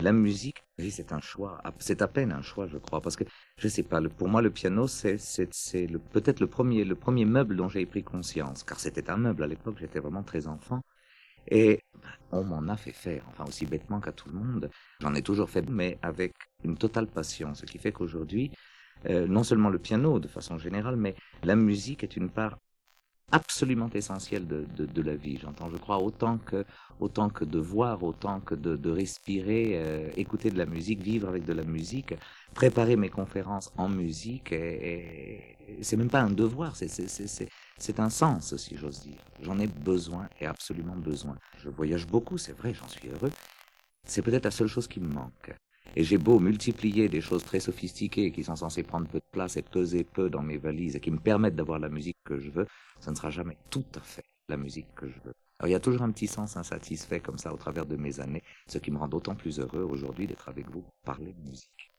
La musique, oui, c'est un choix. C'est à peine un choix, je crois, parce que je sais pas. Pour moi, le piano, c'est peut-être le premier meuble dont j'ai pris conscience, car c'était un meuble à l'époque. J'étais vraiment très enfant, et on m'en a fait faire, enfin aussi bêtement qu'à tout le monde. J'en ai toujours fait, mais avec une totale passion, ce qui fait qu'aujourd'hui, non seulement le piano de façon générale, mais la musique est une part absolument essentiel de la vie. J'entends, je crois, autant que de voir, autant que de respirer, écouter de la musique, vivre avec de la musique, préparer mes conférences en musique, et c'est même pas un devoir, c'est un sens, si j'ose dire. J'en ai besoin et absolument besoin. Je voyage beaucoup, c'est vrai, j'en suis heureux. C'est peut-être la seule chose qui me manque. Et j'ai beau multiplier des choses très sophistiquées qui sont censées prendre peu de place et peser peu dans mes valises et qui me permettent d'avoir la musique que je veux, ça ne sera jamais tout à fait la musique que je veux. Alors il y a toujours un petit sens insatisfait comme ça au travers de mes années, ce qui me rend d'autant plus heureux aujourd'hui d'être avec vous pour parler de musique.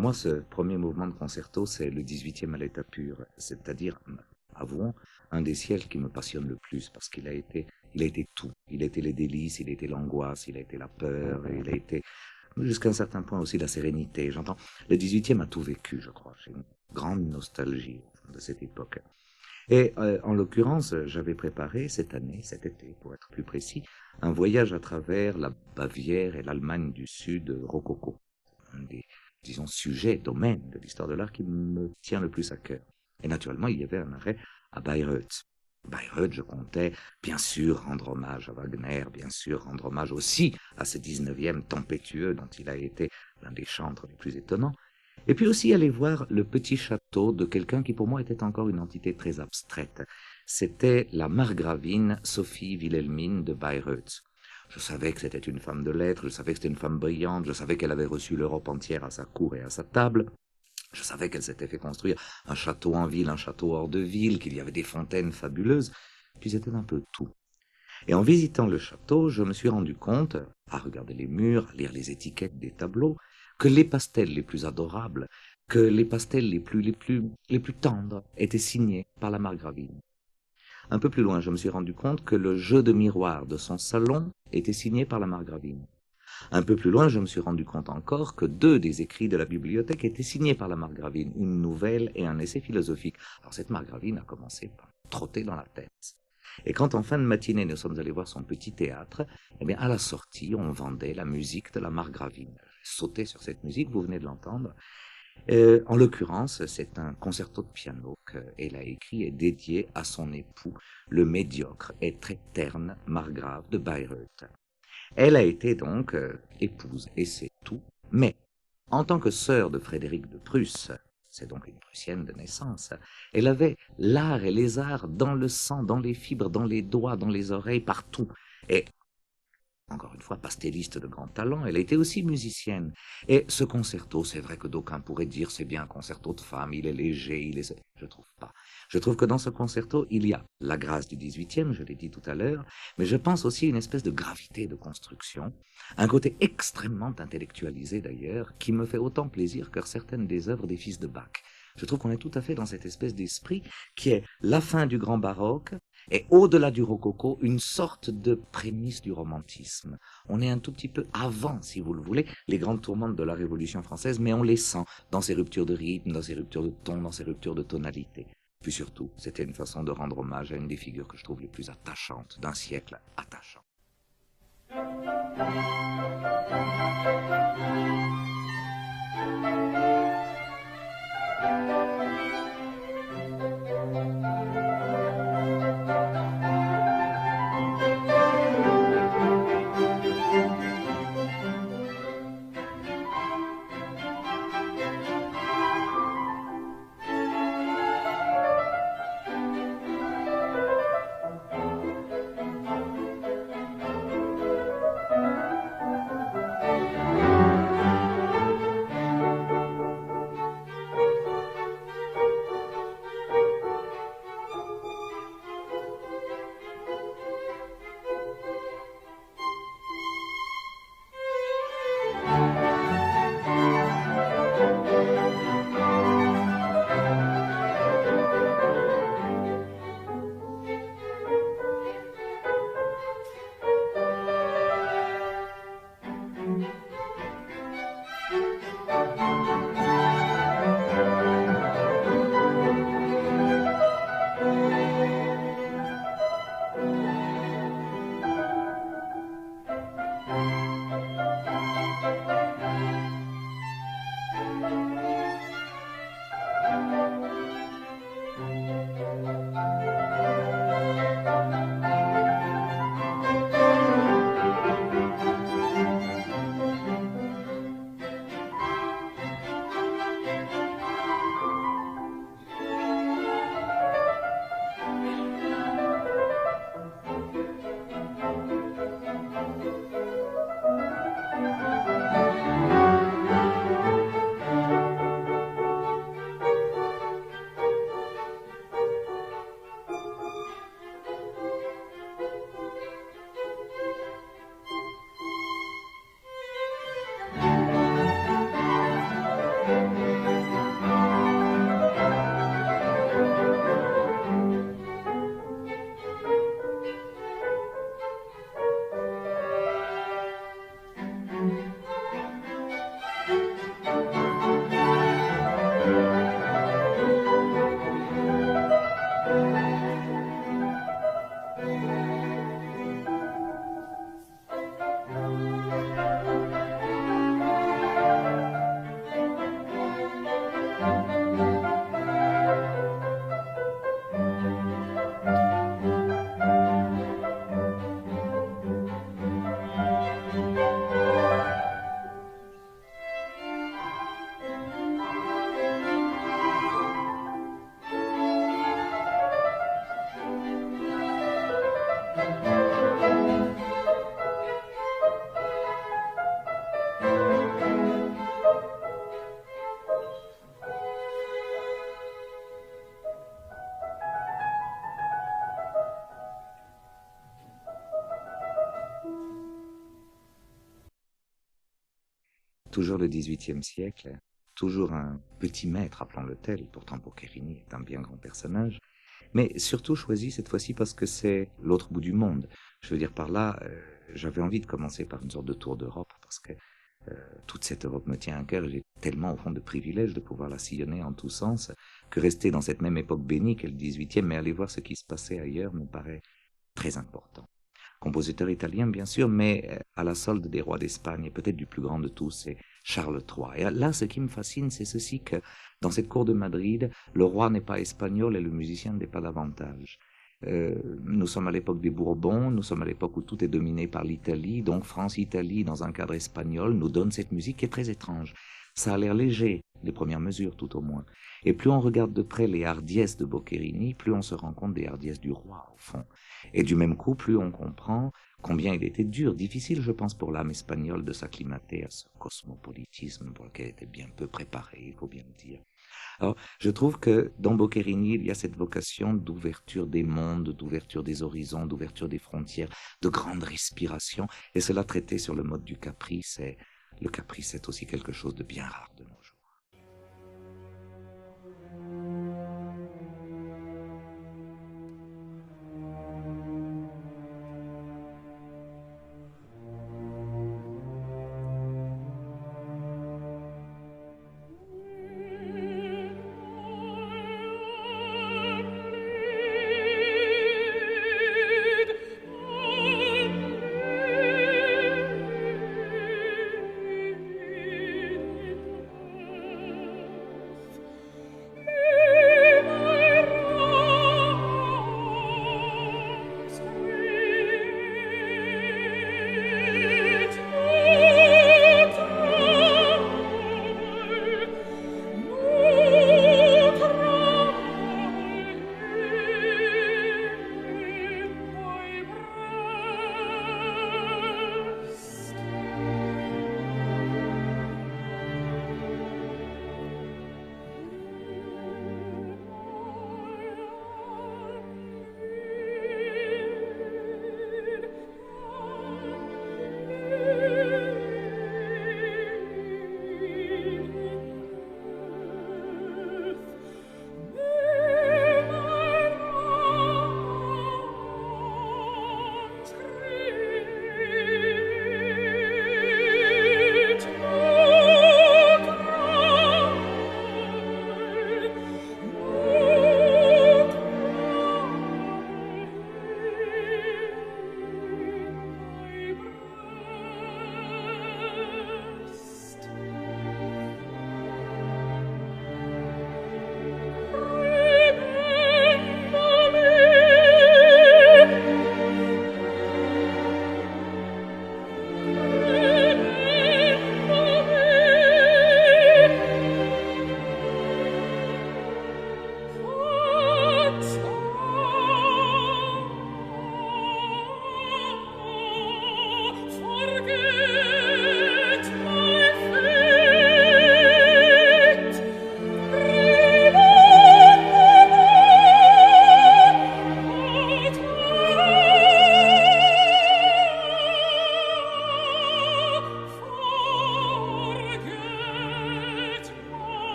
moi, ce premier mouvement de concerto, c'est le 18e à l'état pur, c'est-à-dire, avouons, un des siècles qui me passionne le plus, parce il a été tout. Il a été les délices, il a été l'angoisse, il a été la peur, il a été, jusqu'à un certain point aussi, la sérénité. J'entends, le 18e a tout vécu, je crois. J'ai une grande nostalgie de cette époque. Et en l'occurrence, j'avais préparé cette année, cet été, pour être plus précis, un voyage à travers la Bavière et l'Allemagne du Sud rococo. Un des, disons, sujets, domaines de l'histoire de l'art qui me tient le plus à cœur. Et naturellement, il y avait un arrêt à Bayreuth. Bayreuth, je comptais bien sûr rendre hommage à Wagner, bien sûr rendre hommage aussi à ce 19e tempétueux dont il a été l'un des chantres les plus étonnants, et puis aussi aller voir le petit château de quelqu'un qui pour moi était encore une entité très abstraite. C'était la margravine Sophie Wilhelmine de Bayreuth. Je savais que c'était une femme de lettres, je savais que c'était une femme brillante, je savais qu'elle avait reçu l'Europe entière à sa cour et à sa table. Je savais qu'elle s'était fait construire un château en ville, un château hors de ville, qu'il y avait des fontaines fabuleuses. Puis c'était un peu tout. Et en visitant le château, je me suis rendu compte, à regarder les murs, à lire les étiquettes des tableaux, que les pastels les plus adorables, que les pastels les plus tendres étaient signés par la margravine. Un peu plus loin, je me suis rendu compte que le jeu de miroir de son salon était signé par la margravine. Un peu plus loin, je me suis rendu compte encore que deux des écrits de la bibliothèque étaient signés par la margravine, une nouvelle et un essai philosophique. Alors cette margravine a commencé par trotter dans la tête. Et quand en fin de matinée nous sommes allés voir son petit théâtre, eh bien à la sortie on vendait la musique de la margravine. J'ai sauté sur cette musique, vous venez de l'entendre. En l'occurrence, c'est un concerto de piano qu'elle a écrit et dédié à son époux, le médiocre et très terne margrave de Bayreuth. Elle a été donc épouse, et c'est tout. Mais, en tant que sœur de Frédéric de Prusse, c'est donc une Prussienne de naissance, elle avait l'art et les arts dans le sang, dans les fibres, dans les doigts, dans les oreilles, partout. Et, encore une fois, pastelliste de grand talent, elle était aussi musicienne. Et ce concerto, c'est vrai que d'aucuns pourraient dire c'est bien un concerto de femme, il est léger, il est... Je trouve pas. Je trouve que dans ce concerto, il y a la grâce du 18e, je l'ai dit tout à l'heure, mais je pense aussi une espèce de gravité de construction, un côté extrêmement intellectualisé d'ailleurs, qui me fait autant plaisir que certaines des œuvres des fils de Bach. Je trouve qu'on est tout à fait dans cette espèce d'esprit qui est la fin du grand baroque et au-delà du rococo, une sorte de prémisse du romantisme. On est un tout petit peu avant, si vous le voulez, les grandes tourmentes de la Révolution française, mais on les sent dans ces ruptures de rythme, dans ces ruptures de ton, dans ces ruptures de tonalité. Puis surtout, c'était une façon de rendre hommage à une des figures que je trouve les plus attachantes d'un siècle attachant. toujours le XVIIIe siècle, toujours un petit maître, appelons-le tel, pourtant Boccherini est un bien grand personnage, mais surtout choisi cette fois-ci parce que c'est l'autre bout du monde. Je veux dire par là, j'avais envie de commencer par une sorte de tour d'Europe parce que toute cette Europe me tient à cœur. J'ai tellement au fond de privilège de pouvoir la sillonner en tous sens que rester dans cette même époque bénie qu'est le XVIIIe, mais aller voir ce qui se passait ailleurs me paraît très important. Compositeur italien, bien sûr, mais à la solde des rois d'Espagne, et peut-être du plus grand de tous, c'est Charles III. Et là, ce qui me fascine, c'est ceci que dans cette cour de Madrid, le roi n'est pas espagnol et le musicien n'est pas davantage. Nous sommes à l'époque des Bourbons, nous sommes à l'époque où tout est dominé par l'Italie, donc France-Italie, dans un cadre espagnol, nous donne cette musique qui est très étrange. Ça a l'air léger, les premières mesures tout au moins. Et plus on regarde de près les hardiesses de Boccherini, plus on se rend compte des hardiesses du roi, au fond. Et du même coup, plus on comprend combien il était dur, difficile, je pense, pour l'âme espagnole de s'acclimater à ce cosmopolitisme pour lequel elle était bien peu préparée, il faut bien le dire. Alors, je trouve que dans Boccherini, il y a cette vocation d'ouverture des mondes, d'ouverture des horizons, d'ouverture des frontières, de grande respiration, et cela traité sur le mode du caprice, et le caprice est aussi quelque chose de bien rare de nos jours.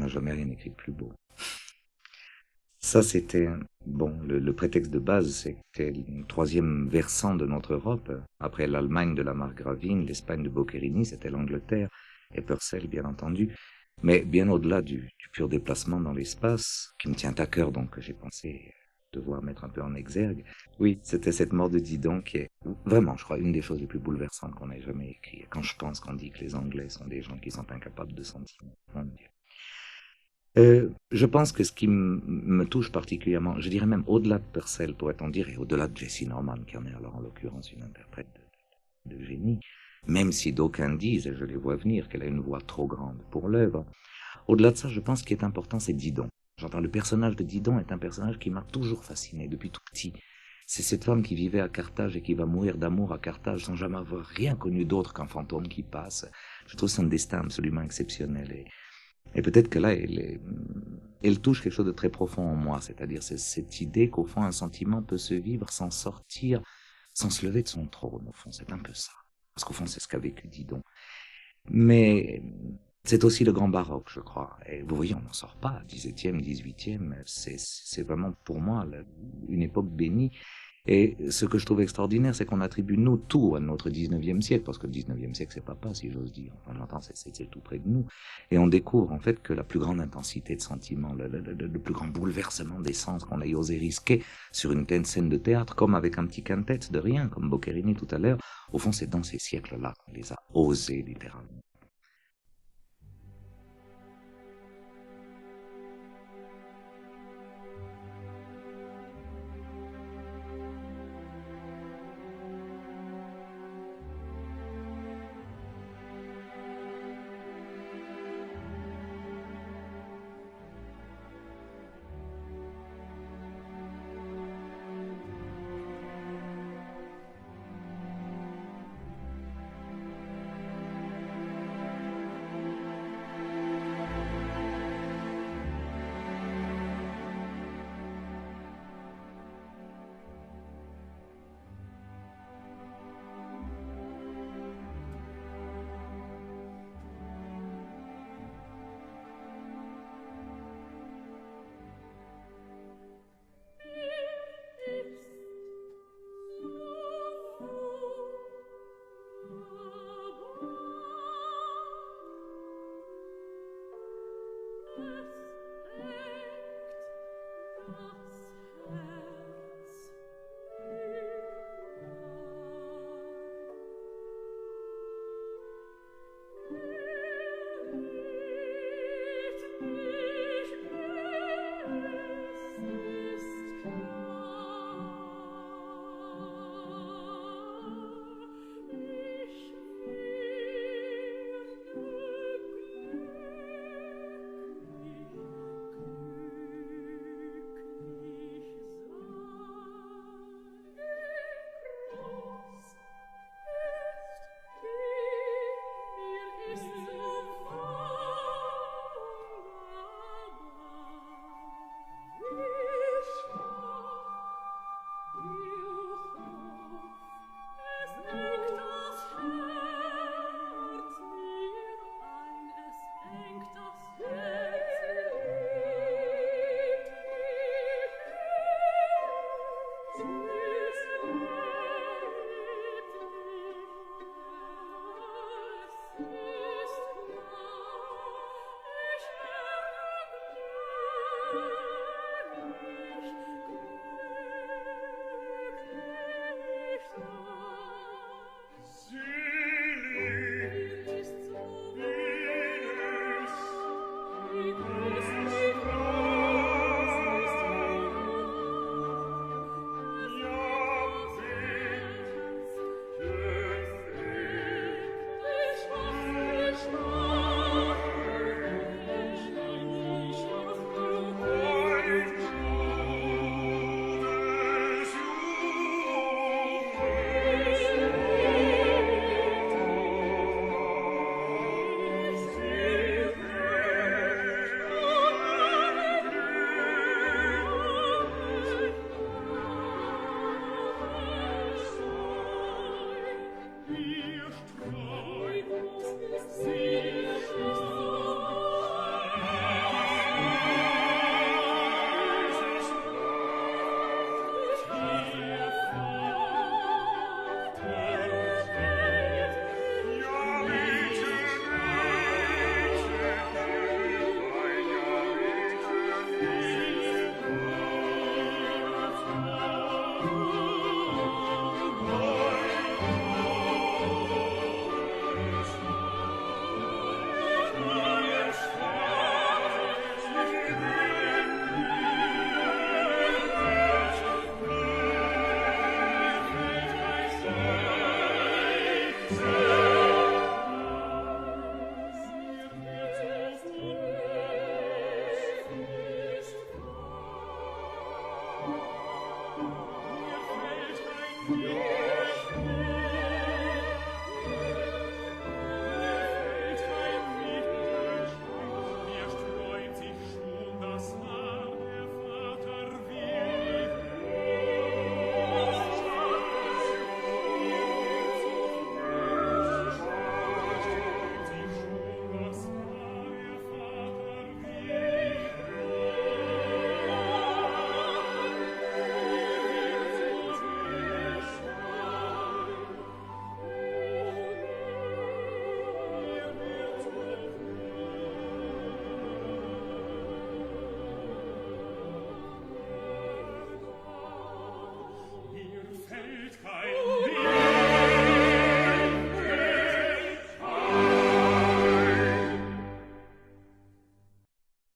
jamais rien écrit de plus beau. Ça, c'était, bon, le prétexte de base, c'était le troisième versant de notre Europe. Après l'Allemagne de la Margravine, l'Espagne de Boccherini, c'était l'Angleterre, et Purcell, bien entendu. Mais bien au-delà du pur déplacement dans l'espace, qui me tient à cœur, donc que j'ai pensé devoir mettre un peu en exergue. Oui, c'était cette mort de Didon qui est vraiment, je crois, une des choses les plus bouleversantes qu'on ait jamais écrites. Quand je pense qu'on dit que les Anglais sont des gens qui sont incapables de sentiments, mon Dieu. Je pense que ce qui me touche particulièrement, je dirais même au-delà de Purcell, pourrait-on dire, et au-delà de Jessie Norman, qui en est alors en l'occurrence une interprète de génie, même si d'aucuns disent, et je les vois venir, qu'elle a une voix trop grande pour l'œuvre, au-delà de ça, je pense ce qui est important, c'est Didon. J'entends, le personnage de Didon est un personnage qui m'a toujours fasciné depuis tout petit. C'est cette femme qui vivait à Carthage et qui va mourir d'amour à Carthage sans jamais avoir rien connu d'autre qu'un fantôme qui passe. Je trouve ça un destin absolument exceptionnel. Et peut-être que là, elle touche quelque chose de très profond en moi, c'est-à-dire cette idée qu'au fond, un sentiment peut se vivre sans sortir, sans se lever de son trône, au fond, c'est un peu ça. Parce qu'au fond, c'est ce qu'a vécu Didon. Mais c'est aussi le grand baroque, je crois. Et vous voyez, on n'en sort pas. 17e, 18e, c'est vraiment pour moi une époque bénie. Et ce que je trouve extraordinaire, c'est qu'on attribue nous tout à notre 19e siècle, parce que le 19e siècle, c'est pas, si j'ose dire. Enfin, j'entends, c'est tout près de nous. Et on découvre, en fait, que la plus grande intensité de sentiments, le plus grand bouleversement des sens qu'on ait osé risquer sur une telle scène de théâtre, comme avec un petit quintet de rien, comme Boccherini tout à l'heure, au fond, c'est dans ces siècles-là qu'on les a osés, littéralement.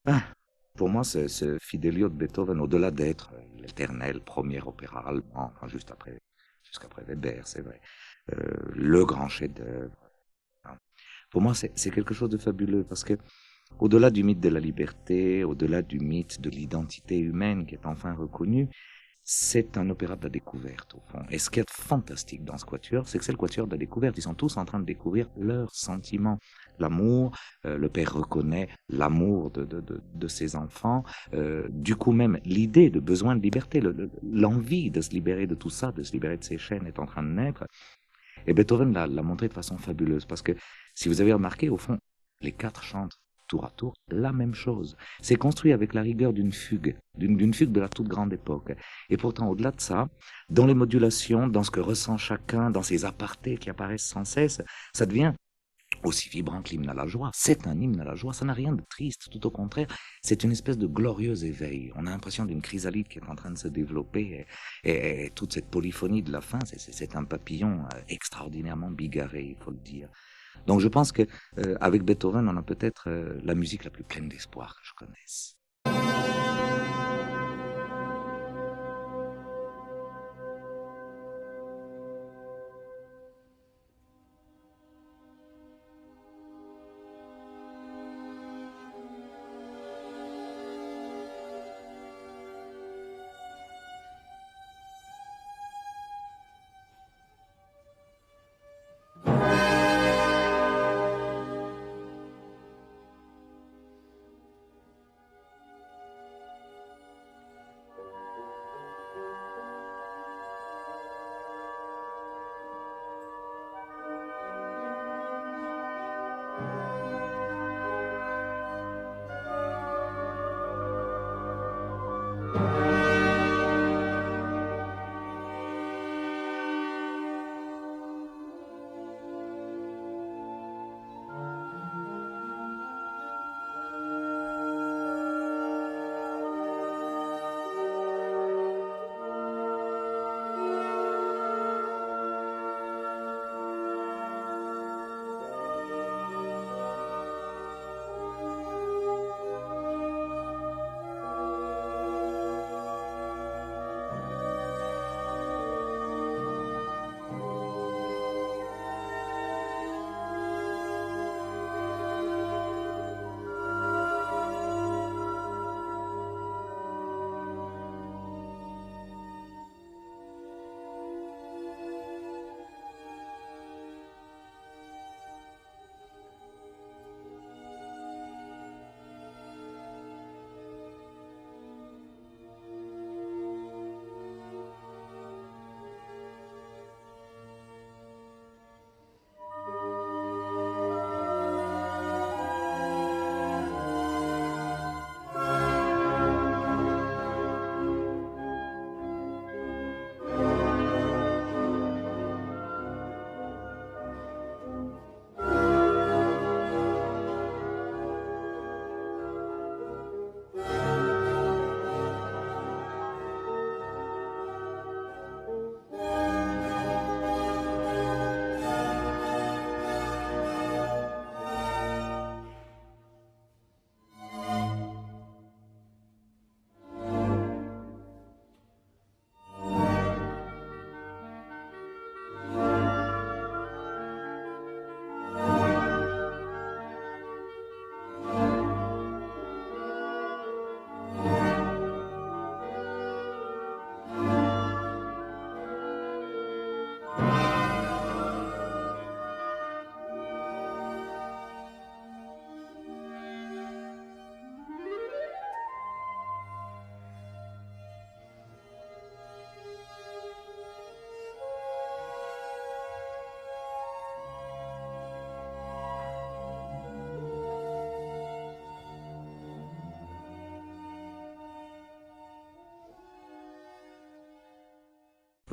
Ah, pour moi, ce Fidelio de Beethoven, au-delà d'être l'éternel premier opéra allemand, enfin jusqu'après Weber, c'est vrai, le grand chef-d'œuvre, hein. Pour moi, c'est quelque chose de fabuleux parce que au-delà du mythe de la liberté, au-delà du mythe de l'identité humaine qui est enfin reconnue, c'est un opéra de la découverte, au fond. Et ce qui est fantastique dans ce quatuor, c'est que c'est le quatuor de la découverte. Ils sont tous en train de découvrir leurs sentiments. L'amour, le père reconnaît l'amour de ses enfants. Du coup même, l'idée de besoin de liberté, l'envie de se libérer de tout ça, de se libérer de ses chaînes est en train de naître. Et Beethoven l'a montré de façon fabuleuse. Parce que, si vous avez remarqué, au fond, les quatre chantent tour à tour la même chose. C'est construit avec la rigueur d'une fugue, d'une fugue de la toute grande époque. Et pourtant, au-delà de ça, dans les modulations, dans ce que ressent chacun, dans ces apartés qui apparaissent sans cesse, ça devient aussi vibrant que l'hymne à la joie. C'est un hymne à la joie, ça n'a rien de triste, tout au contraire, c'est une espèce de glorieux éveil. On a l'impression d'une chrysalide qui est en train de se développer, et toute cette polyphonie de la fin, c'est un papillon extraordinairement bigarré, il faut le dire. Donc je pense que avec Beethoven, on a peut-être la musique la plus pleine d'espoir que je connaisse.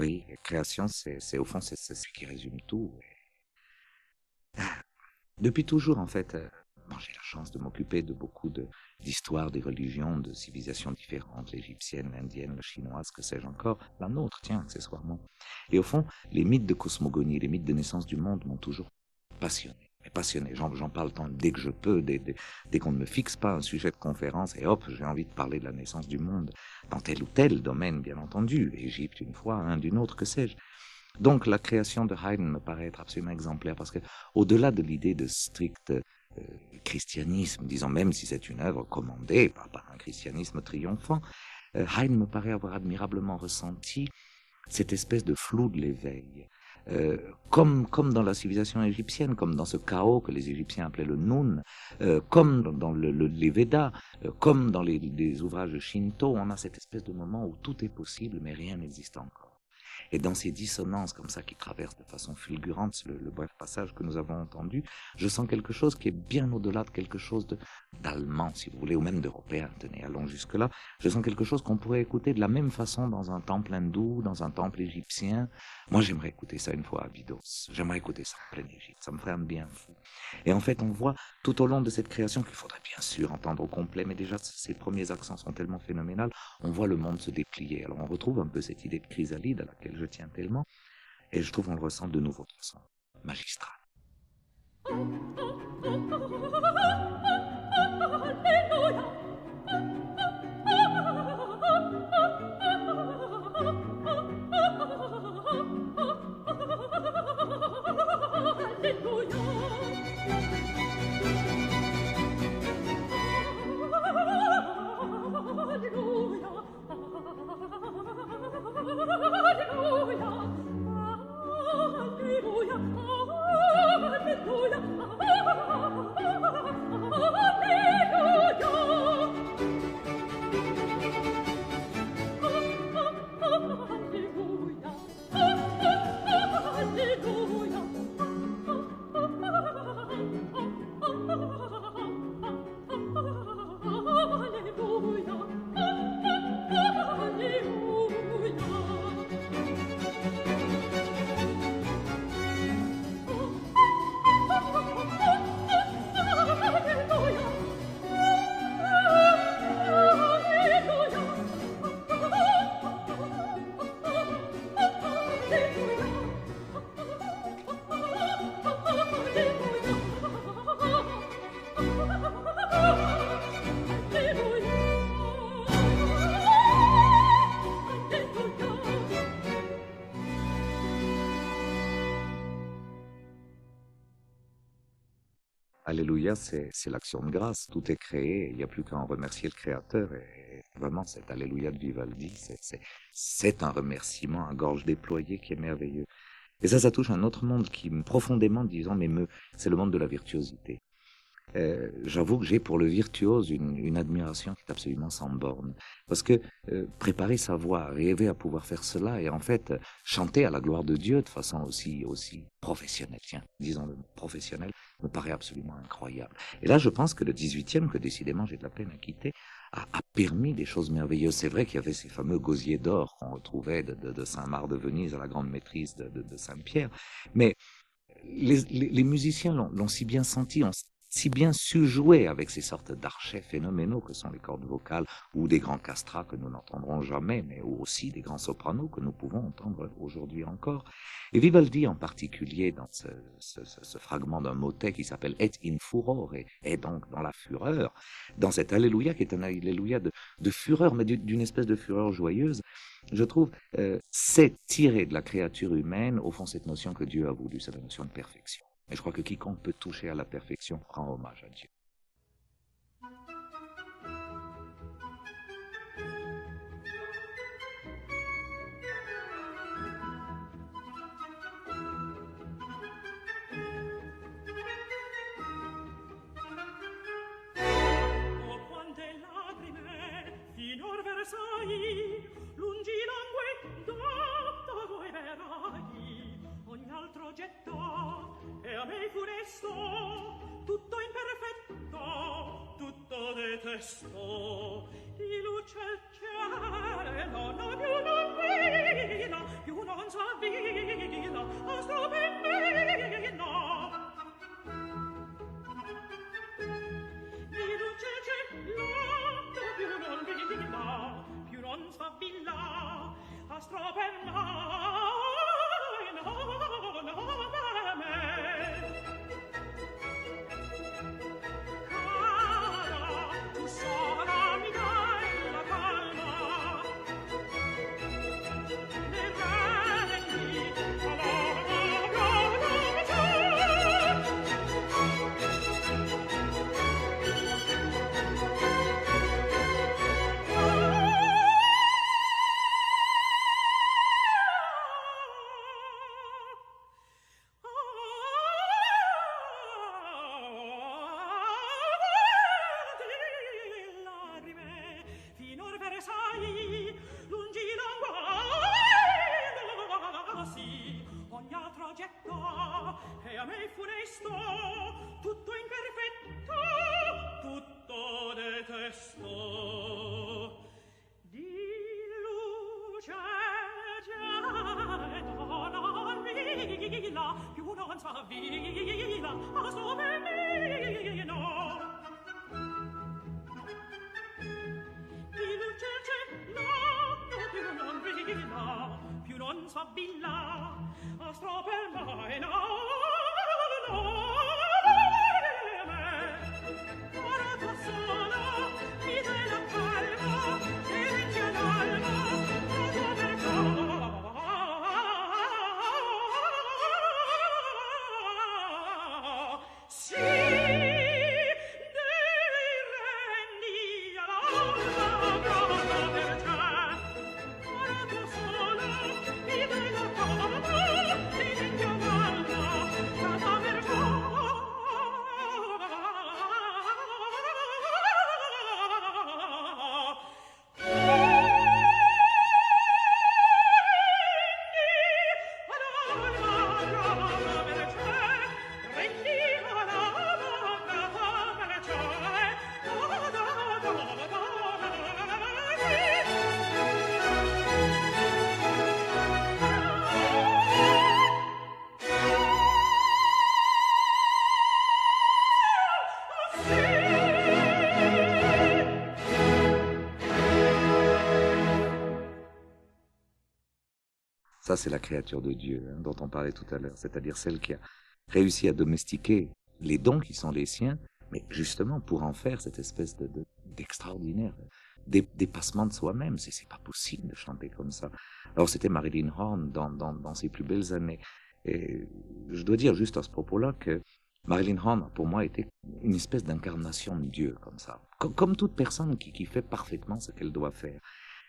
Oui, création, au fond, c'est ce qui résume tout. Depuis toujours, en fait, bon, j'ai la chance de m'occuper de beaucoup d'histoires des religions, de civilisations différentes, l'égyptienne, l'indienne, la chinoise, que sais-je encore, la nôtre, tiens, accessoirement. Et au fond, les mythes de cosmogonie, les mythes de naissance du monde m'ont toujours passionné. Mais passionné, j'en parle tant dès que je peux, dès qu'on ne me fixe pas un sujet de conférence, et hop, j'ai envie de parler de la naissance du monde, dans tel ou tel domaine, bien entendu, Égypte une fois, un d'une autre, que sais-je. Donc la création de Haydn me paraît être absolument exemplaire parce que, au-delà de l'idée de strict christianisme, disons même si c'est une œuvre commandée par un christianisme triomphant, Haydn me paraît avoir admirablement ressenti cette espèce de flou de l'éveil. Comme dans la civilisation égyptienne, comme dans ce chaos que les Égyptiens appelaient le Nun, comme dans les Védas, comme dans les ouvrages de Shinto, on a cette espèce de moment où tout est possible mais rien n'existe encore. Et dans ces dissonances comme ça qui traversent de façon fulgurante le bref passage que nous avons entendu, je sens quelque chose qui est bien au-delà de quelque chose d'allemand, si vous voulez, ou même d'européen. Tenez, allons jusque-là. Je sens quelque chose qu'on pourrait écouter de la même façon dans un temple hindou, dans un temple égyptien. Moi, j'aimerais écouter ça une fois à Abydos. J'aimerais écouter ça en pleine Égypte. Ça me ferait un bien fou. Et en fait, on voit tout au long de cette création qu'il faudrait bien sûr entendre au complet, mais déjà, ces premiers accents sont tellement phénoménaux, on voit le monde se déplier. Alors, on retrouve un peu cette idée de chrysalide à laquelle je tiens tellement, et je trouve on le ressent de nouveau de façon magistrale. Alléluia, c'est l'action de grâce, tout est créé, il n'y a plus qu'à en remercier le Créateur, et vraiment cet Alléluia de Vivaldi, c'est un remerciement à gorge déployée qui est merveilleux. Et ça touche un autre monde qui, profondément, disons, m'émeut, c'est le monde de la virtuosité. J'avoue que j'ai pour le virtuose une admiration qui est absolument sans borne. Parce que préparer sa voix, rêver à pouvoir faire cela et en fait chanter à la gloire de Dieu de façon aussi professionnelle, tiens, disons-le, professionnelle, me paraît absolument incroyable. Et là, je pense que le 18e, que décidément j'ai de la peine à quitter, a permis des choses merveilleuses. C'est vrai qu'il y avait ces fameux gosiers d'or qu'on retrouvait de Saint-Marc de Venise à la grande maîtrise de Saint-Pierre, mais les musiciens l'ont si bien senti, ont si bien su jouer avec ces sortes d'archets phénoménaux que sont les cordes vocales ou des grands castrats que nous n'entendrons jamais, mais aussi des grands sopranos que nous pouvons entendre aujourd'hui encore. Et Vivaldi en particulier, dans ce fragment d'un motet qui s'appelle Et in furore, et donc dans la fureur, dans cet Alléluia qui est un Alléluia de fureur, mais d'une espèce de fureur joyeuse, je trouve, c'est tirer de la créature humaine, au fond, cette notion que Dieu a voulu, c'est la notion de perfection. Et je crois que quiconque peut toucher à la perfection rend hommage à Dieu. Oh, quante lacrime finor versai, lungi languedotto voi verai, ogni altro gettò, e a me funesto, tutto imperfetto, tutto detesto. Di luce il cielo, non più non vino, più non astro per mai, no, per me. Cara, tu sola mi dai la calma, ne rendi lagrime, finor versai, lungi languasi, ogni altro gettò, e a me funesto, tutto imperfetto, tutto detesto. Di luce getto non vila, più non s'avvila, a sove meno. Di luce getto più non vila, più non s'avvila, a stro per mai, no, no, ora tu sola, mi dai la calma, e rendi all'alma, a tua verità. Sì, rendi all'alma, a tua verità. Ora tu sola, mi dai la calma, e rendi all'alma, a tua verità. Ça, c'est la créature de Dieu, hein, dont on parlait tout à l'heure, c'est-à-dire celle qui a réussi à domestiquer les dons qui sont les siens, mais justement pour en faire cette espèce d'extraordinaire dépassement de soi-même. C'est pas possible de chanter comme ça. Alors c'était Marilyn Horne dans ses plus belles années. Et je dois dire juste à ce propos-là que Marilyn Horne, pour moi, était une espèce d'incarnation de Dieu, comme ça. Comme toute personne qui fait parfaitement ce qu'elle doit faire.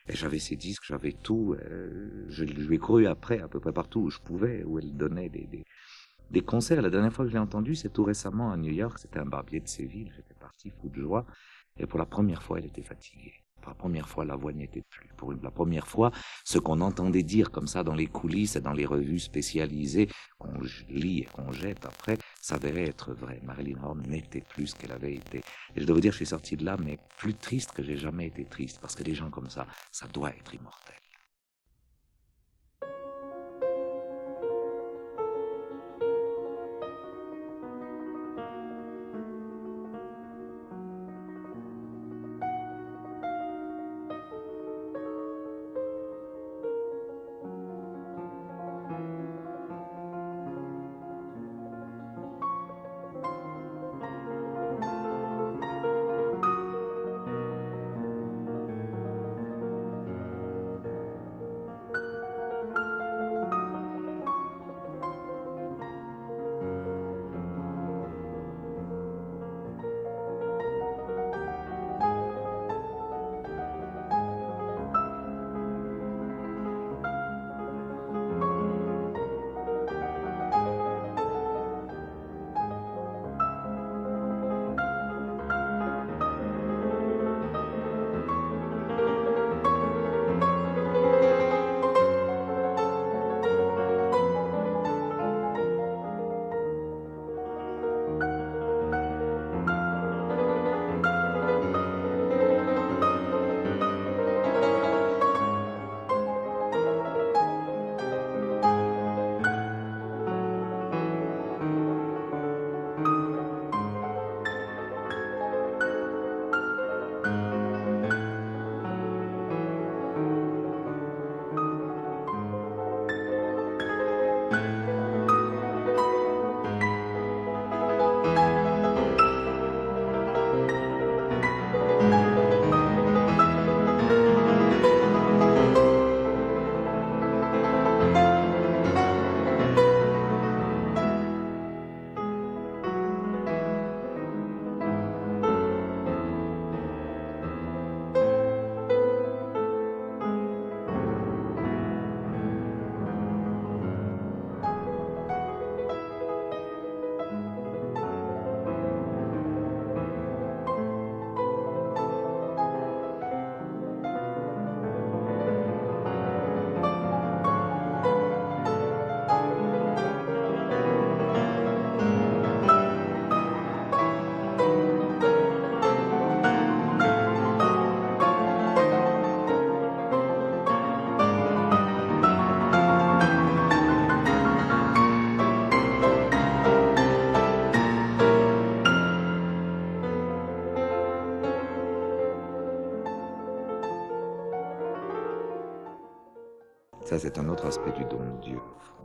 Et j'avais ses disques, j'avais tout. Je lui ai couru après à peu près partout où je pouvais, où elle donnait des concerts. La dernière fois que je l'ai entendue, c'est tout récemment à New York. C'était un barbier de Séville. J'étais parti fou de joie. Et pour la première fois, elle était fatiguée. Pour la première fois, la voix n'y était plus. Pour la première fois, ce qu'on entendait dire comme ça dans les coulisses et dans les revues spécialisées, qu'on lit et qu'on jette après, s'avérait être vrai. Marilyn Horne n'était plus ce qu'elle avait été. Et je dois vous dire, je suis sorti de là, mais plus triste que j'ai jamais été triste. Parce que des gens comme ça doit être immortel. Ça, c'est un autre aspect du don de Dieu. Au fond.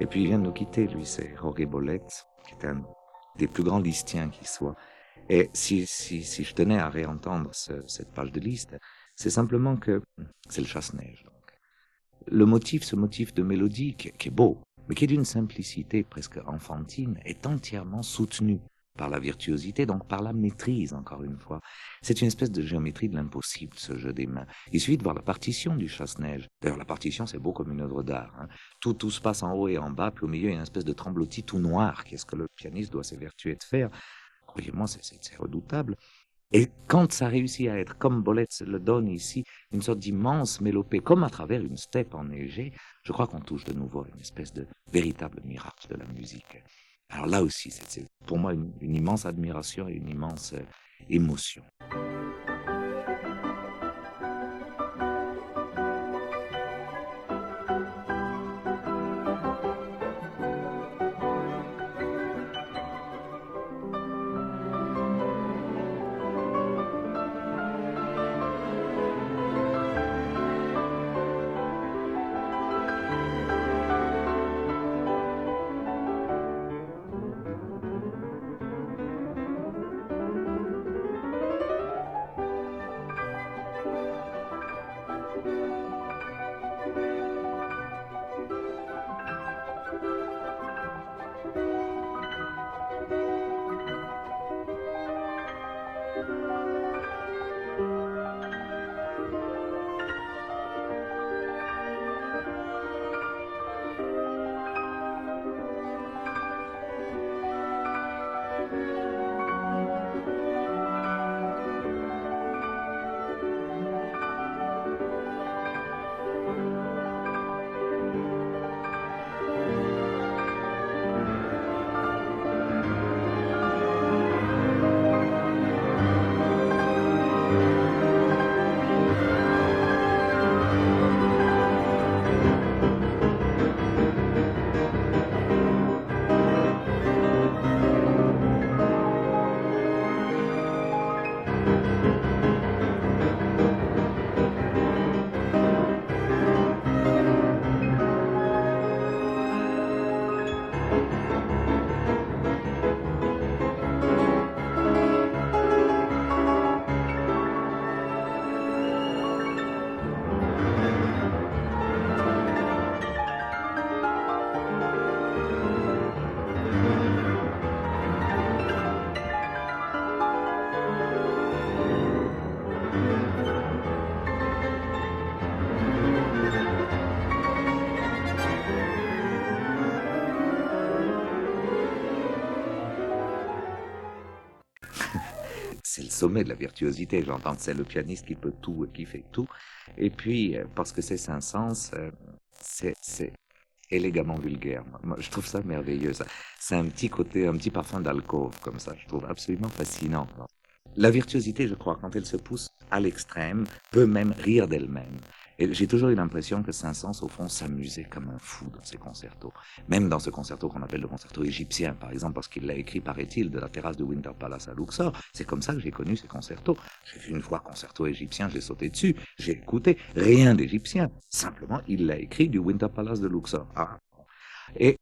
Et puis, il vient de nous quitter, lui, c'est Jorge Bolet, qui est un des plus grands listiens qui soit. Et si je tenais à réentendre cette page de Liszt, c'est simplement que c'est le chasse-neige. Donc. Ce motif de mélodie qui est beau, mais qui est d'une simplicité presque enfantine, est entièrement soutenu par la virtuosité, donc par la maîtrise, encore une fois. C'est une espèce de géométrie de l'impossible, ce jeu des mains. Il suffit de voir la partition du chasse-neige. D'ailleurs, la partition, c'est beau comme une œuvre d'art. Hein. Tout se passe en haut et en bas, puis au milieu, il y a une espèce de tremblotis tout noir, qui est ce que le pianiste doit s'évertuer de faire. Croyez-moi, c'est redoutable. Et quand ça réussit à être, comme Bolet le donne ici, une sorte d'immense mélopée, comme à travers une steppe enneigée, je crois qu'on touche de nouveau à une espèce de véritable miracle de la musique. Alors là aussi, c'est pour moi une immense admiration et une immense émotion. C'est le sommet de la virtuosité, j'entends, c'est le pianiste qui peut tout et qui fait tout. Et puis, parce que c'est Saint-Saëns, c'est élégamment vulgaire. Moi, je trouve ça merveilleux. C'est un petit côté, un petit parfum d'alcôve, comme ça, je trouve absolument fascinant. La virtuosité, je crois, quand elle se pousse à l'extrême, peut même rire d'elle-même. Et j'ai toujours eu l'impression que Saint-Saëns, au fond, s'amusait comme un fou dans ses concertos. Même dans ce concerto qu'on appelle le concerto égyptien, par exemple, parce qu'il l'a écrit, paraît-il, de la terrasse de Winter Palace à Luxor. C'est comme ça que j'ai connu ces concertos. J'ai vu une fois concerto égyptien, j'ai sauté dessus, j'ai écouté, rien d'égyptien. Simplement, il l'a écrit du Winter Palace de Luxor. Ah. Et,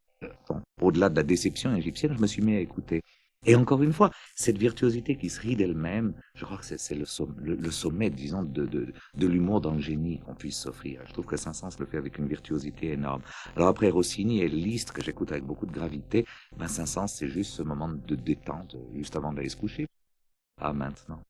bon, au-delà de la déception égyptienne, je me suis mis à écouter. Et encore une fois, cette virtuosité qui se rit d'elle-même, je crois que c'est le sommet, disons, de l'humour dans le génie qu'on puisse s'offrir. Je trouve que Saint-Saëns le fait avec une virtuosité énorme. Alors après Rossini et Liszt, que j'écoute avec beaucoup de gravité, ben Saint-Saëns, c'est juste ce moment de détente, juste avant d'aller se coucher. Ah, maintenant.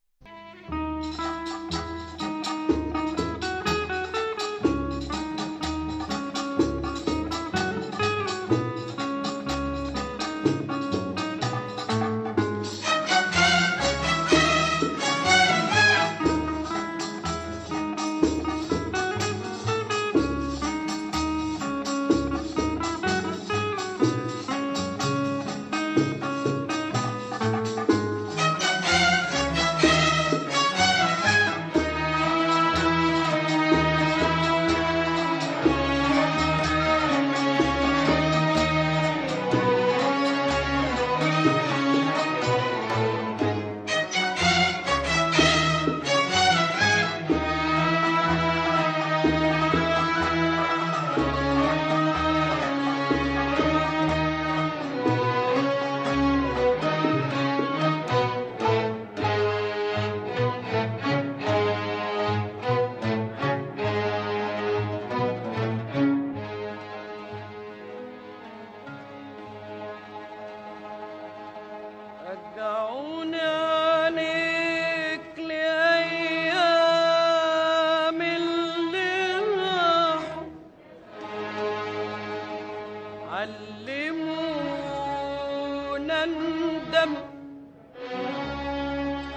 علمونا ندم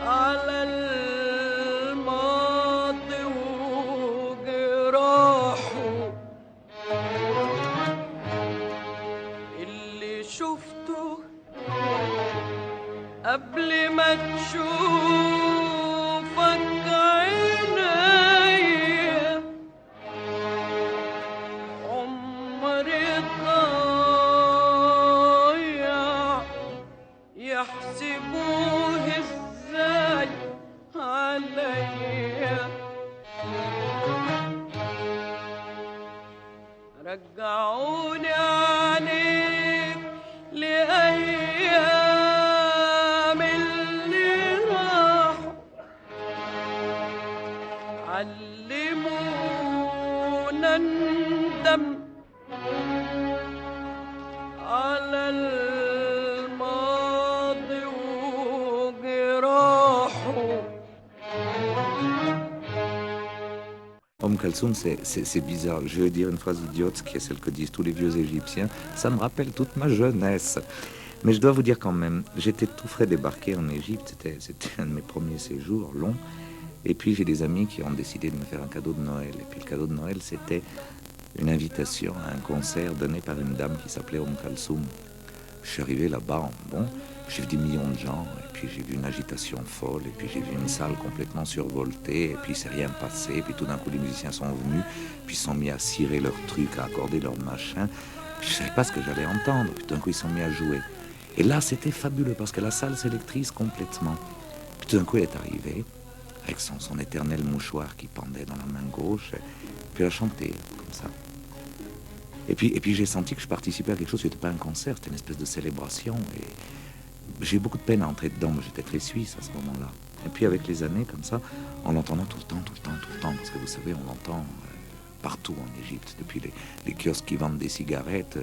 على الماضي وجراحه اللي شفته قبل ما تشوفك عينيا عمري ضايع يحسبوه ازاي عليا رجعوني عليك لأيام اللي راحوا علمونا ندم على الماضي وجراحه. Kalsoum, c'est bizarre. Je vais dire une phrase idiote qui est celle que disent tous les vieux Égyptiens. Ça me rappelle toute ma jeunesse. Mais je dois vous dire quand même, j'étais tout frais débarqué en Égypte. C'était un de mes premiers séjours longs. Et puis j'ai des amis qui ont décidé de me faire un cadeau de Noël. Et puis le cadeau de Noël, c'était une invitation à un concert donné par une dame qui s'appelait Kalsoum. Je suis arrivé là-bas, j'ai vu des millions de gens, et puis j'ai vu une agitation folle, et puis j'ai vu une salle complètement survoltée, et puis il s'est rien passé, et puis tout d'un coup les musiciens sont venus, puis ils sont mis à cirer leurs trucs, à accorder leurs machins, puis je savais pas ce que j'allais entendre, puis tout d'un coup ils sont mis à jouer. Et là c'était fabuleux, parce que la salle s'électrise complètement. Puis tout d'un coup elle est arrivée, avec son éternel mouchoir qui pendait dans la main gauche, puis elle a chanté, comme ça. Et puis j'ai senti que je participais à quelque chose, c'était pas un concert, c'était une espèce de célébration. Et j'ai eu beaucoup de peine à entrer dedans, mais j'étais très suisse à ce moment-là. Et puis avec les années, comme ça, en l'entendant tout le temps, parce que vous savez, on l'entend partout en Égypte, depuis les kiosques qui vendent des cigarettes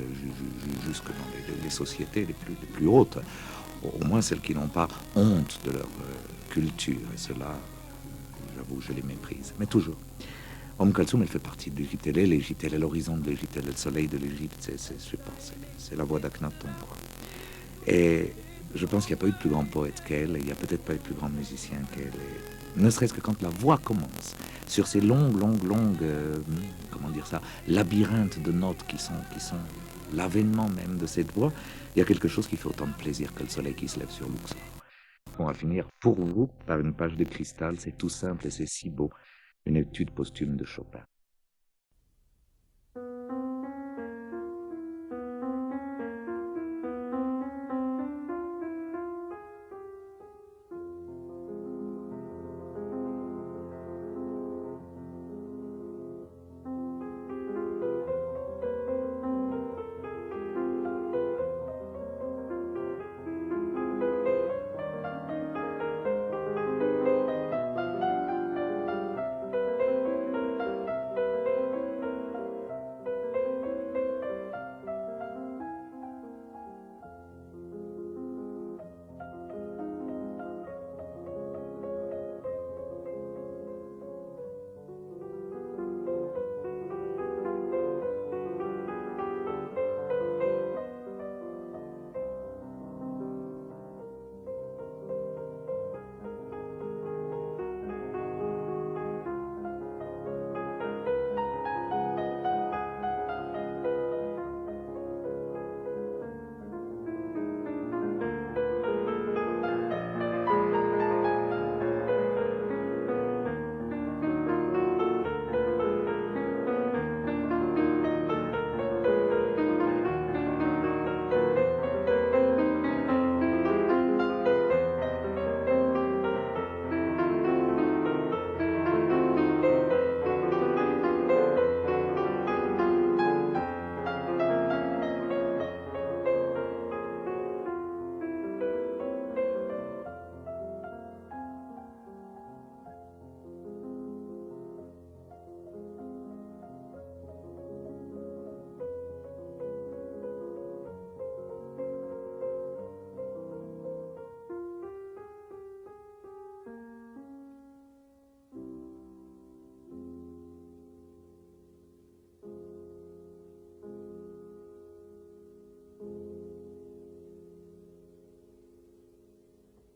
jusque dans les sociétés les plus hautes, au moins celles qui n'ont pas honte de leur culture. Et cela, j'avoue, je les méprise, mais toujours. Kalsoum, elle fait partie de l'Égypte, elle est l'Égypte, elle est l'horizon de l'Égypte, elle est le soleil de l'Égypte, je sais pas, c'est la voix d'Akhenaton, quoi. Et je pense qu'il n'y a pas eu de plus grand poète qu'elle, il n'y a peut-être pas eu de plus grand musicien qu'elle, ne serait-ce que quand la voix commence, sur ces longues, comment dire ça, labyrinthes de notes qui sont l'avènement même de cette voix, il y a quelque chose qui fait autant de plaisir que le soleil qui se lève sur Luxor. On va finir pour vous par une page de cristal, c'est tout simple et c'est si beau. Une étude posthume de Chopin.